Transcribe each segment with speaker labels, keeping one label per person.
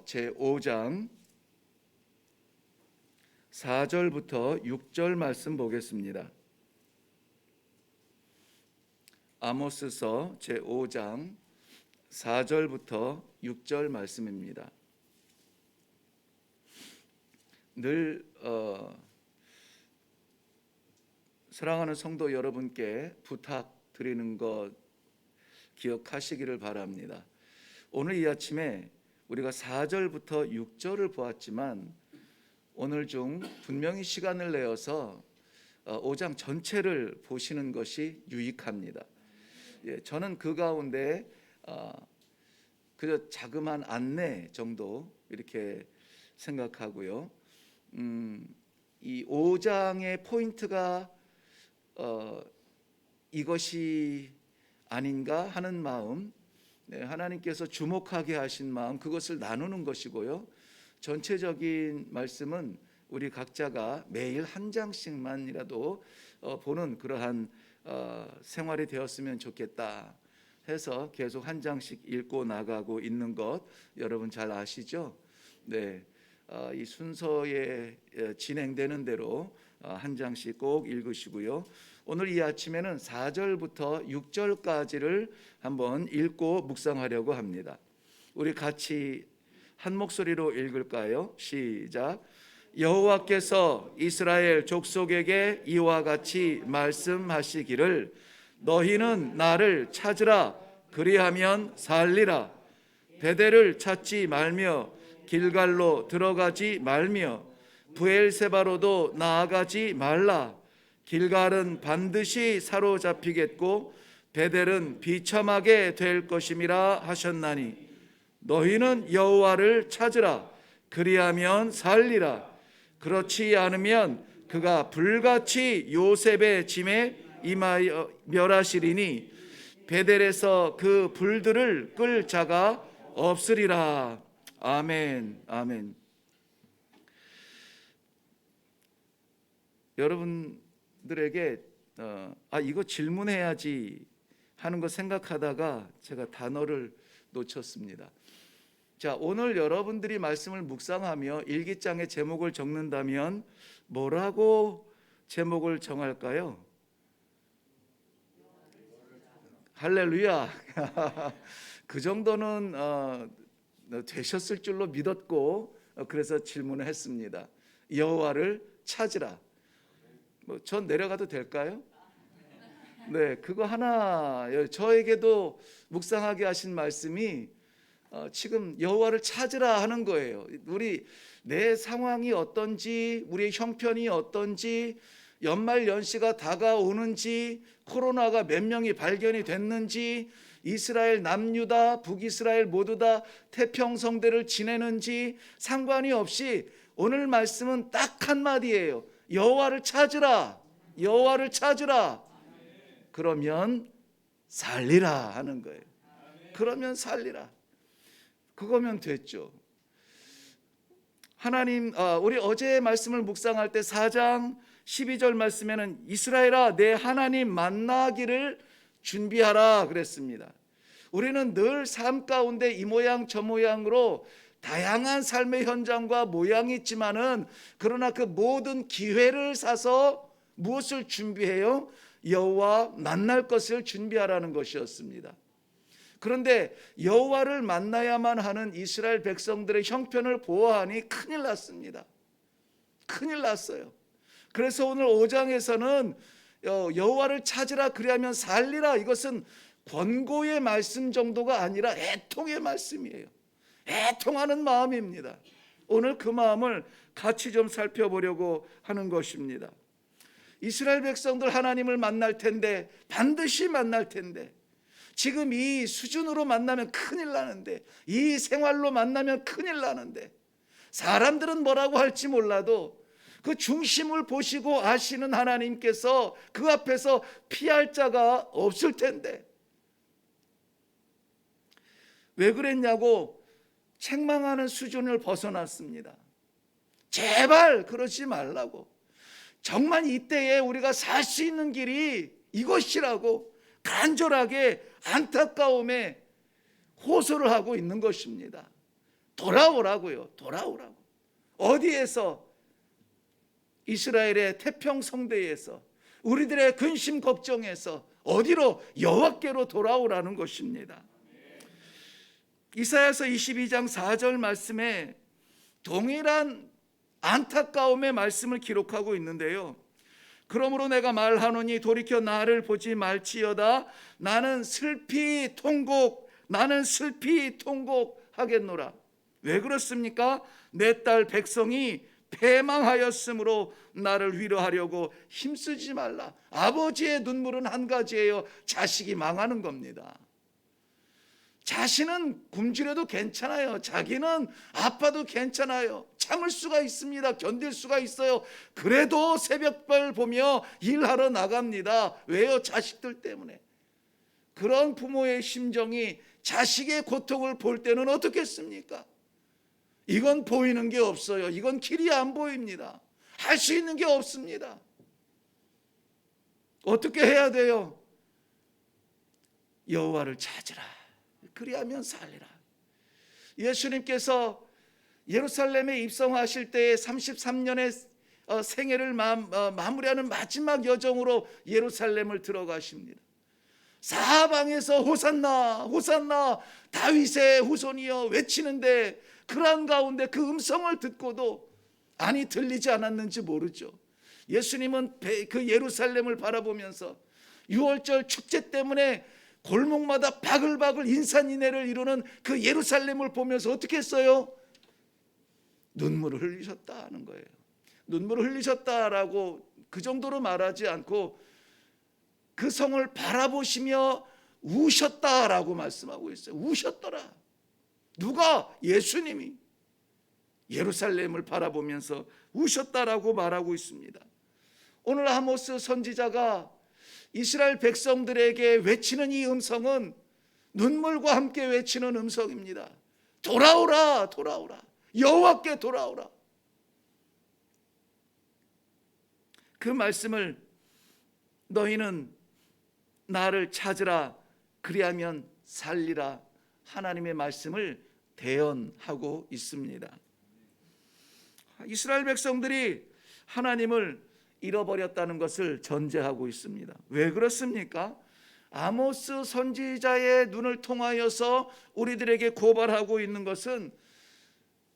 Speaker 1: 제5장 4절부터 6절 말씀 보겠습니다. 아모스서 제5장 4절부터 6절 말씀입니다. 늘 사랑하는 성도 여러분께 부탁드리는 것 기억하시기를 바랍니다. 오늘 이 아침에 우리가 4절부터 6절을 보았지만 오늘 중 분명히 시간을 내어서 5장 전체를 보시는 것이 유익합니다. 저는 그 가운데 그저 자그마한 안내 정도 이렇게 생각하고요. 이 5장의 포인트가 이것이 아닌가 하는 마음, 하나님께서 주목하게 하신 마음, 그것을 나누는 것이고요. 전체적인 말씀은 우리 각자가 매일 한 장씩만이라도 보는 그러한 생활이 되었으면 좋겠다 해서 계속 한 장씩 읽고 나가고 있는 것 여러분 잘 아시죠? 네, 이 순서에 진행되는 대로 한 장씩 꼭 읽으시고요. 오늘 이 아침에는 4절부터 6절까지를 한번 읽고 묵상하려고 합니다. 우리 같이 한 목소리로 읽을까요? 시작. 여호와께서 이스라엘 족속에게 이와 같이 말씀하시기를 너희는 나를 찾으라 그리하면 살리라. 베델을 찾지 말며 길갈로 들어가지 말며 브엘세바로도 나아가지 말라. 길갈은 반드시 사로잡히겠고 베델은 비참하게 될 것임이라 하셨나니 너희는 여호와를 찾으라 그리하면 살리라. 그렇지 않으면 그가 불같이 요셉의 짐에 임하여 멸하시리니 베델에서 그 불들을 끌 자가 없으리라. 아멘. 아멘. 여러분들에게 이거 질문해야지 하는 거 생각하다가 제가 단어를 놓쳤습니다. 자, 오늘 여러분들이 말씀을 묵상하며 일기장에 제목을 적는다면 뭐라고 제목을 정할까요? 할렐루야. 그 정도는 되셨을 줄로 믿었고 그래서 질문을 했습니다. 여호와를 찾으라. 전 내려가도 될까요? 네, 그거 하나 저에게도 묵상하게 하신 말씀이 지금 여호와를 찾으라 하는 거예요. 우리 내 상황이 어떤지, 우리의 형편이 어떤지, 연말 연시가 다가오는지, 코로나가 몇 명이 발견이 됐는지, 이스라엘 남유다 북이스라엘 모두 다 태평성대를 지내는지 상관이 없이 오늘 말씀은 딱 한마디예요. 여호와를 찾으라. 여호와를 찾으라. 그러면 살리라 하는 거예요. 그러면 살리라. 그거면 됐죠. 하나님, 우리 어제 말씀을 묵상할 때 4장 12절 말씀에는 이스라엘아 내 하나님 만나기를 준비하라 그랬습니다. 우리는 늘 삶 가운데 이 모양 저 모양으로 다양한 삶의 현장과 모양이 있지만은 그러나 그 모든 기회를 사서 무엇을 준비해요? 여호와 만날 것을 준비하라는 것이었습니다. 그런데 여호와를 만나야만 하는 이스라엘 백성들의 형편을 보아하니 큰일 났습니다. 큰일 났어요. 그래서 오늘 5장에서는 여호와를 찾으라 그리하면 살리라, 이것은 권고의 말씀 정도가 아니라 애통의 말씀이에요. 애통하는 마음입니다. 오늘 그 마음을 같이 좀 살펴보려고 하는 것입니다. 이스라엘 백성들 하나님을 만날 텐데, 반드시 만날 텐데, 지금 이 수준으로 만나면 큰일 나는데, 이 생활로 만나면 큰일 나는데, 사람들은 뭐라고 할지 몰라도 그 중심을 보시고 아시는 하나님께서 그 앞에서 피할 자가 없을 텐데, 왜 그랬냐고 책망하는 수준을 벗어났습니다. 제발 그러지 말라고. 정말 이때에 우리가 살 수 있는 길이 이것이라고 간절하게 안타까움에 호소를 하고 있는 것입니다. 돌아오라고요. 돌아오라고. 어디에서? 이스라엘의 태평성대에서, 우리들의 근심 걱정에서 어디로? 여호와께로 돌아오라는 것입니다. 이사야서 22장 4절 말씀에 동일한 안타까움의 말씀을 기록하고 있는데요. 그러므로 내가 말하노니 돌이켜 나를 보지 말지어다. 나는 슬피 통곡하겠노라. 왜 그렇습니까? 내 딸 백성이 패망하였으므로 나를 위로하려고 힘쓰지 말라. 아버지의 눈물은 한 가지예요. 자식이 망하는 겁니다. 자신은 굶주려도 괜찮아요. 자기는 아파도 괜찮아요. 참을 수가 있습니다. 견딜 수가 있어요. 그래도 새벽별 보며 일하러 나갑니다. 왜요? 자식들 때문에. 그런 부모의 심정이 자식의 고통을 볼 때는 어떻겠습니까? 이건 보이는 게 없어요. 이건 길이 안 보입니다. 할 수 있는 게 없습니다. 어떻게 해야 돼요? 여호와를 찾으라. 그리하면 살리라. 예수님께서 예루살렘에 입성하실 때에 33년의 생애를 마무리하는 마지막 여정으로 예루살렘을 들어가십니다. 사방에서 호산나 호산나 다윗의 후손이여 외치는데, 그러한 가운데 그 음성을 듣고도 아니 들리지 않았는지 모르죠. 예수님은 그 예루살렘을 바라보면서 6월절 축제 때문에 골목마다 바글바글 인산인해를 이루는 그 예루살렘을 보면서 어떻게 했어요? 눈물을 흘리셨다 하는 거예요. 눈물을 흘리셨다라고 그 정도로 말하지 않고 그 성을 바라보시며 우셨다라고 말씀하고 있어요. 우셨더라. 누가? 예수님이 예루살렘을 바라보면서 우셨다라고 말하고 있습니다. 오늘 아모스 선지자가 이스라엘 백성들에게 외치는 이 음성은 눈물과 함께 외치는 음성입니다. 돌아오라, 돌아오라. 여호와께 돌아오라. 그 말씀을 너희는 나를 찾으라 그리하면 살리라, 하나님의 말씀을 대언하고 있습니다. 이스라엘 백성들이 하나님을 잃어버렸다는 것을 전제하고 있습니다. 왜 그렇습니까? 아모스 선지자의 눈을 통하여서 우리들에게 고발하고 있는 것은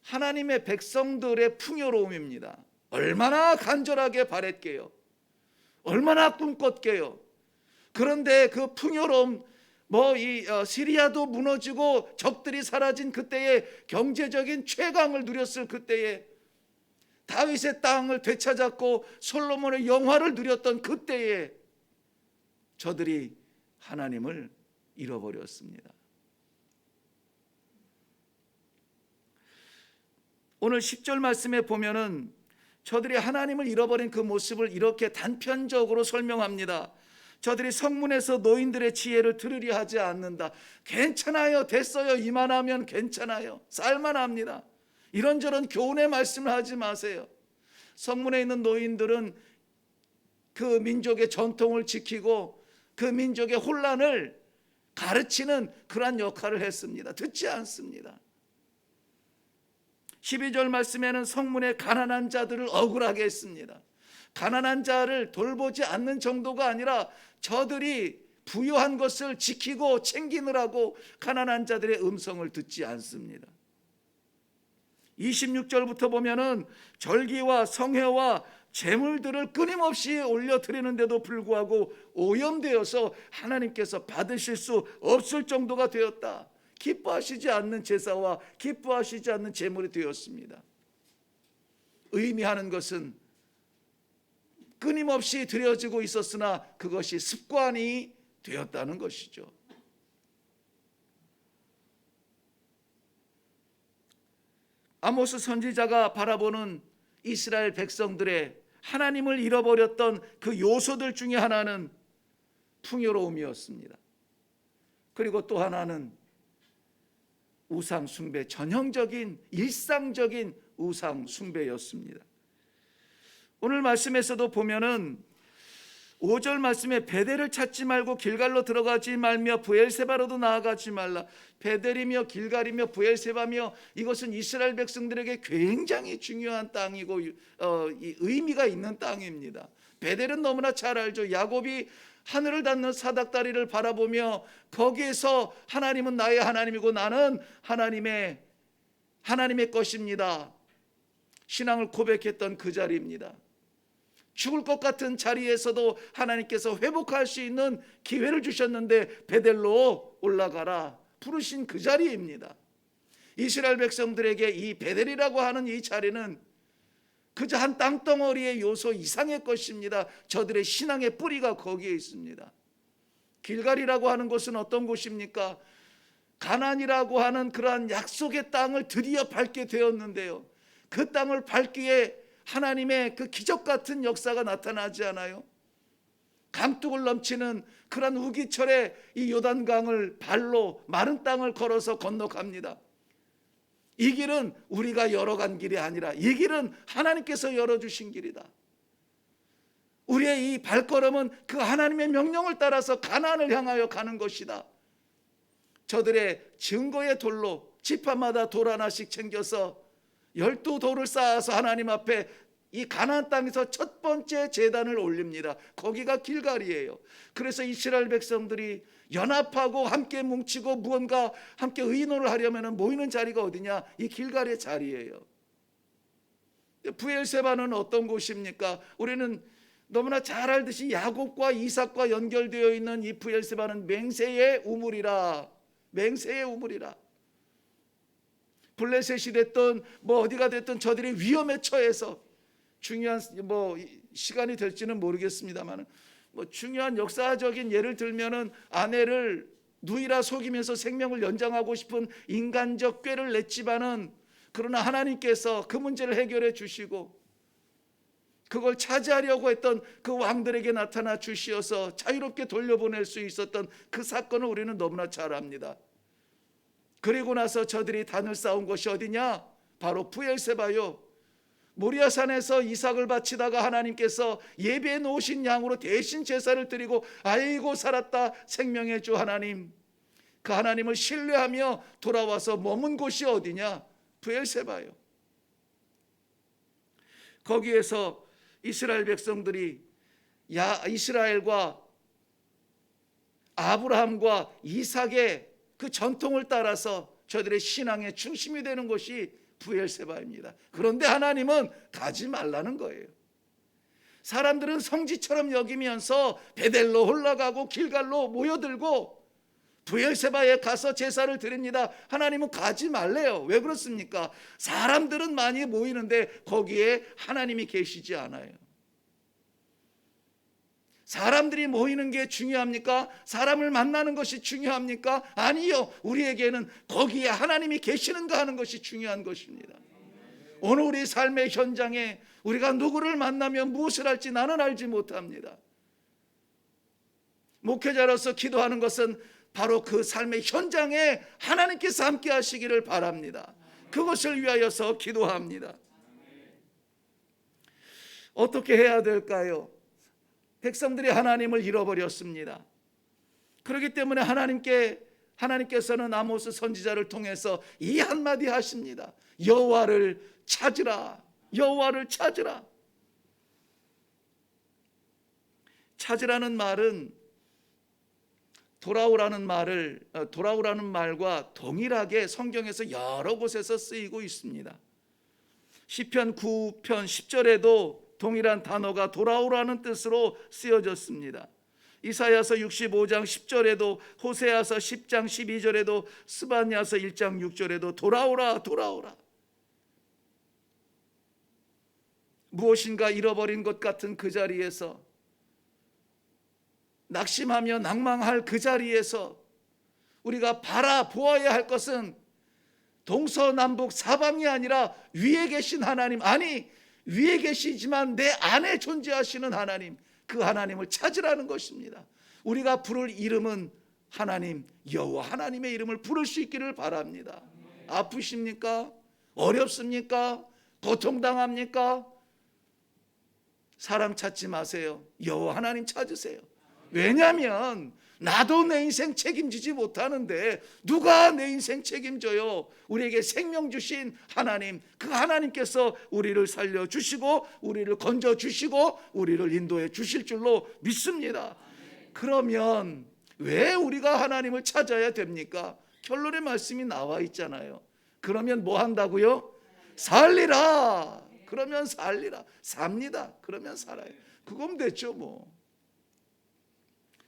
Speaker 1: 하나님의 백성들의 풍요로움입니다. 얼마나 간절하게 바랬게요. 얼마나 꿈꿨게요. 그런데 그 풍요로움, 시리아도 무너지고 적들이 사라진 그때에 경제적인 최강을 누렸을 그때에 다윗의 땅을 되찾았고 솔로몬의 영화를 누렸던 그때에 저들이 하나님을 잃어버렸습니다. 오늘 10절 말씀에 보면은 저들이 하나님을 잃어버린 그 모습을 이렇게 단편적으로 설명합니다. 저들이 성문에서 노인들의 지혜를 들으려 하지 않는다. 괜찮아요. 됐어요. 이만하면 괜찮아요. 쌀만합니다. 이런저런 교훈의 말씀을 하지 마세요. 성문에 있는 노인들은 그 민족의 전통을 지키고 그 민족의 혼란을 가르치는 그러한 역할을 했습니다. 듣지 않습니다. 12절 말씀에는 성문의 가난한 자들을 억울하게 했습니다. 가난한 자를 돌보지 않는 정도가 아니라 저들이 부유한 것을 지키고 챙기느라고 가난한 자들의 음성을 듣지 않습니다. 26절부터 보면은 절기와 성회와 제물들을 끊임없이 올려드리는데도 불구하고 오염되어서 하나님께서 받으실 수 없을 정도가 되었다. 기뻐하시지 않는 제사와 기뻐하시지 않는 제물이 되었습니다. 의미하는 것은 끊임없이 드려지고 있었으나 그것이 습관이 되었다는 것이죠. 아모스 선지자가 바라보는 이스라엘 백성들의 하나님을 잃어버렸던 그 요소들 중에 하나는 풍요로움이었습니다. 그리고 또 하나는 우상 숭배, 전형적인 일상적인 우상 숭배였습니다. 오늘 말씀에서도 보면은 5절 말씀에 베델을 찾지 말고 길갈로 들어가지 말며 브엘세바로도 나아가지 말라. 베델이며 길갈이며 브엘세바며 이것은 이스라엘 백성들에게 굉장히 중요한 땅이고 이 의미가 있는 땅입니다. 베델은 너무나 잘 알죠. 야곱이 하늘을 닿는 사닥다리를 바라보며 거기에서 하나님은 나의 하나님이고 나는 하나님의 것입니다. 신앙을 고백했던 그 자리입니다. 죽을 것 같은 자리에서도 하나님께서 회복할 수 있는 기회를 주셨는데 베델로 올라가라 부르신 그 자리입니다. 이스라엘 백성들에게 이 베델이라고 하는 이 자리는 그저 한 땅덩어리의 요소 이상의 것입니다. 저들의 신앙의 뿌리가 거기에 있습니다. 길갈이라고 하는 곳은 어떤 곳입니까? 가나안이라고 하는 그러한 약속의 땅을 드디어 밟게 되었는데요, 그 땅을 밟기에 하나님의 그 기적 같은 역사가 나타나지 않아요? 강둑을 넘치는 그런 우기철에 이 요단강을 발로 마른 땅을 걸어서 건너갑니다. 이 길은 우리가 열어간 길이 아니라 이 길은 하나님께서 열어주신 길이다. 우리의 이 발걸음은 그 하나님의 명령을 따라서 가나안을 향하여 가는 것이다. 저들의 증거의 돌로 지파마다 돌 하나씩 챙겨서 12돌을 쌓아서 하나님 앞에 이 가나안 땅에서 첫 번째 제단을 올립니다. 거기가 길갈이에요. 그래서 이스라엘 백성들이 연합하고 함께 뭉치고 무언가 함께 의논을 하려면 모이는 자리가 어디냐? 이 길갈의 자리예요. 브엘세바는 어떤 곳입니까? 우리는 너무나 잘 알듯이 야곱과 이삭과 연결되어 있는 이 브엘세바는 맹세의 우물이라. 맹세의 우물이라. 블레셋이 됐든 어디가 됐든 저들이 위험에 처해서 중요한 시간이 될지는 모르겠습니다만 중요한 역사적인 예를 들면은 아내를 누이라 속이면서 생명을 연장하고 싶은 인간적 꾀를 냈지만은 그러나 하나님께서 그 문제를 해결해 주시고 그걸 차지하려고 했던 그 왕들에게 나타나 주시어서 자유롭게 돌려보낼 수 있었던 그 사건을 우리는 너무나 잘 압니다. 그리고 나서 저들이 단을 쌓은 곳이 어디냐? 바로 브엘세바요. 모리아산에서 이삭을 바치다가 하나님께서 예배해 놓으신 양으로 대신 제사를 드리고 아이고 살았다 생명의 주 하나님, 그 하나님을 신뢰하며 돌아와서 머문 곳이 어디냐? 브엘세바요. 거기에서 이스라엘 백성들이 이스라엘과 아브라함과 이삭의 그 전통을 따라서 저들의 신앙의 중심이 되는 곳이 브엘세바입니다. 그런데 하나님은 가지 말라는 거예요. 사람들은 성지처럼 여기면서 베델로 올라가고 길갈로 모여들고 브엘세바에 가서 제사를 드립니다. 하나님은 가지 말래요. 왜 그렇습니까? 사람들은 많이 모이는데 거기에 하나님이 계시지 않아요. 사람들이 모이는 게 중요합니까? 사람을 만나는 것이 중요합니까? 아니요. 우리에게는 거기에 하나님이 계시는가 하는 것이 중요한 것입니다. 오늘 우리 삶의 현장에 우리가 누구를 만나면 무엇을 할지 나는 알지 못합니다. 목회자로서 기도하는 것은 바로 그 삶의 현장에 하나님께서 함께 하시기를 바랍니다. 그것을 위하여서 기도합니다. 어떻게 해야 될까요? 백성들이 하나님을 잃어버렸습니다. 그렇기 때문에 하나님께서는 아모스 선지자를 통해서 이 한마디 하십니다. 여호와를 찾으라. 여호와를 찾으라. 찾으라는 말은 돌아오라는 말과 동일하게 성경에서 여러 곳에서 쓰이고 있습니다. 시편 9편 10절에도 동일한 단어가 돌아오라는 뜻으로 쓰여졌습니다. 이사야서 65장 10절에도, 호세아서 10장 12절에도, 스바냐서 1장 6절에도 돌아오라 돌아오라. 무엇인가 잃어버린 것 같은 그 자리에서, 낙심하며 낭망할 그 자리에서 우리가 바라보아야 할 것은 동서남북 사방이 아니라 위에 계신 하나님, 아니 위에 계시지만 내 안에 존재하시는 하나님, 그 하나님을 찾으라는 것입니다. 우리가 부를 이름은 하나님, 여호와 하나님의 이름을 부를 수 있기를 바랍니다. 아프십니까? 어렵습니까? 고통당합니까? 사람 찾지 마세요. 여호와 하나님 찾으세요. 왜냐하면 나도 내 인생 책임지지 못하는데 누가 내 인생 책임져요? 우리에게 생명 주신 하나님, 그 하나님께서 우리를 살려주시고 우리를 건져주시고 우리를 인도해 주실 줄로 믿습니다. 그러면 왜 우리가 하나님을 찾아야 됩니까? 결론의 말씀이 나와 있잖아요. 그러면 뭐 한다고요? 살리라. 그러면 살리라. 삽니다. 그러면 살아요. 그건 됐죠 뭐.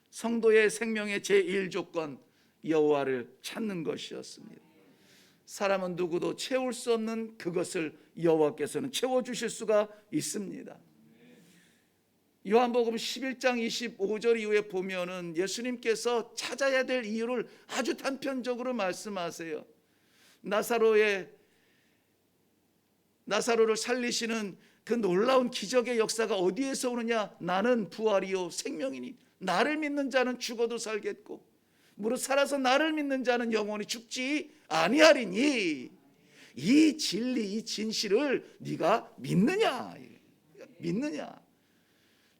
Speaker 1: 성도의 생명의 제1조건, 여호와를 찾는 것이었습니다. 사람은 누구도 채울 수 없는 그것을 여호와께서는 채워주실 수가 있습니다. 요한복음 11장 25절 이후에 보면은 예수님께서 찾아야 될 이유를 아주 단편적으로 말씀하세요. 나사로를 살리시는 그 놀라운 기적의 역사가 어디에서 오느냐? 나는 부활이요 생명이니 나를 믿는 자는 죽어도 살겠고 무릇 살아서 나를 믿는 자는 영원히 죽지 아니하리니, 이 진리, 이 진실을 네가 믿느냐?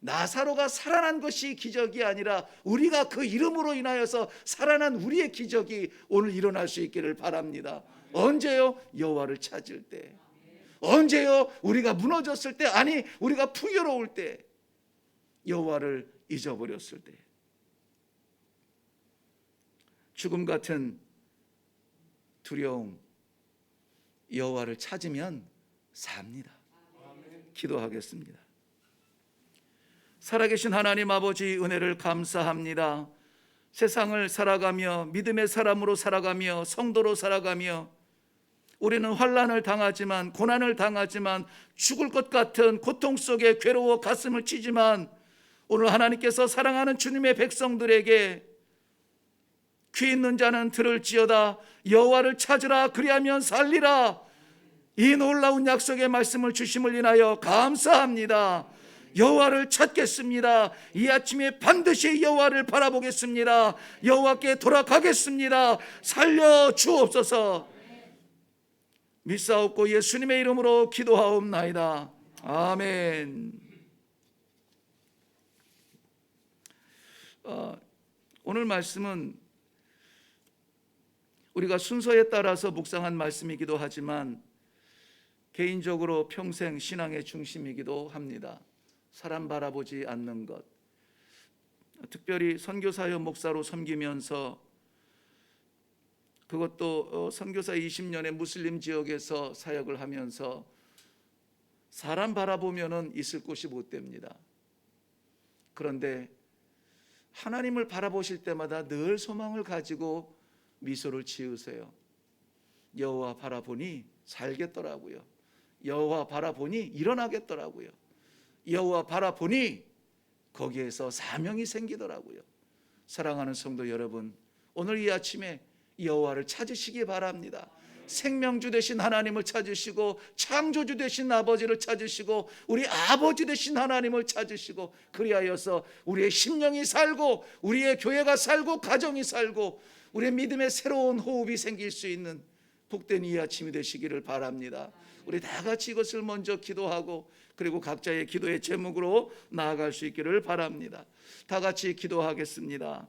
Speaker 1: 나사로가 살아난 것이 기적이 아니라 우리가 그 이름으로 인하여서 살아난 우리의 기적이 오늘 일어날 수 있기를 바랍니다. 언제요? 여호와를 찾을 때. 언제요? 우리가 무너졌을 때, 아니 우리가 풍요로울 때, 여호와를 잊어버렸을 때. 죽음 같은 두려움, 여호와를 찾으면 삽니다. 기도하겠습니다. 살아계신 하나님 아버지, 은혜를 감사합니다. 세상을 살아가며 믿음의 사람으로 살아가며 성도로 살아가며 우리는 환난을 당하지만, 고난을 당하지만, 죽을 것 같은 고통 속에 괴로워 가슴을 치지만, 오늘 하나님께서 사랑하는 주님의 백성들에게 귀 있는 자는 들을지어다, 여호와를 찾으라, 그리하면 살리라, 이 놀라운 약속의 말씀을 주심을 인하여 감사합니다. 여호와를 찾겠습니다. 이 아침에 반드시 여호와를 바라보겠습니다. 여호와께 돌아가겠습니다. 살려 주옵소서. 믿사옵고 예수님의 이름으로 기도하옵나이다. 아멘. 오늘 말씀은 우리가 순서에 따라서 묵상한 말씀이기도 하지만 개인적으로 평생 신앙의 중심이기도 합니다. 사람 바라보지 않는 것. 특별히 선교사역 목사로 섬기면서, 그것도 선교사 20년의 무슬림 지역에서 사역을 하면서 사람 바라보면은 있을 곳이 못 됩니다. 그런데 하나님을 바라보실 때마다 늘 소망을 가지고 미소를 지으세요. 여호와 바라보니 살겠더라고요. 여호와 바라보니 일어나겠더라고요. 여호와 바라보니 거기에서 사명이 생기더라고요. 사랑하는 성도 여러분, 오늘 이 아침에 여호와를 찾으시기 바랍니다. 생명주 되신 하나님을 찾으시고, 창조주 되신 아버지를 찾으시고, 우리 아버지 되신 하나님을 찾으시고, 그리하여서 우리의 심령이 살고, 우리의 교회가 살고, 가정이 살고, 우리의 믿음의 새로운 호흡이 생길 수 있는 복된 이 아침이 되시기를 바랍니다. 우리 다 같이 이것을 먼저 기도하고, 그리고 각자의 기도의 제목으로 나아갈 수 있기를 바랍니다. 다 같이 기도하겠습니다.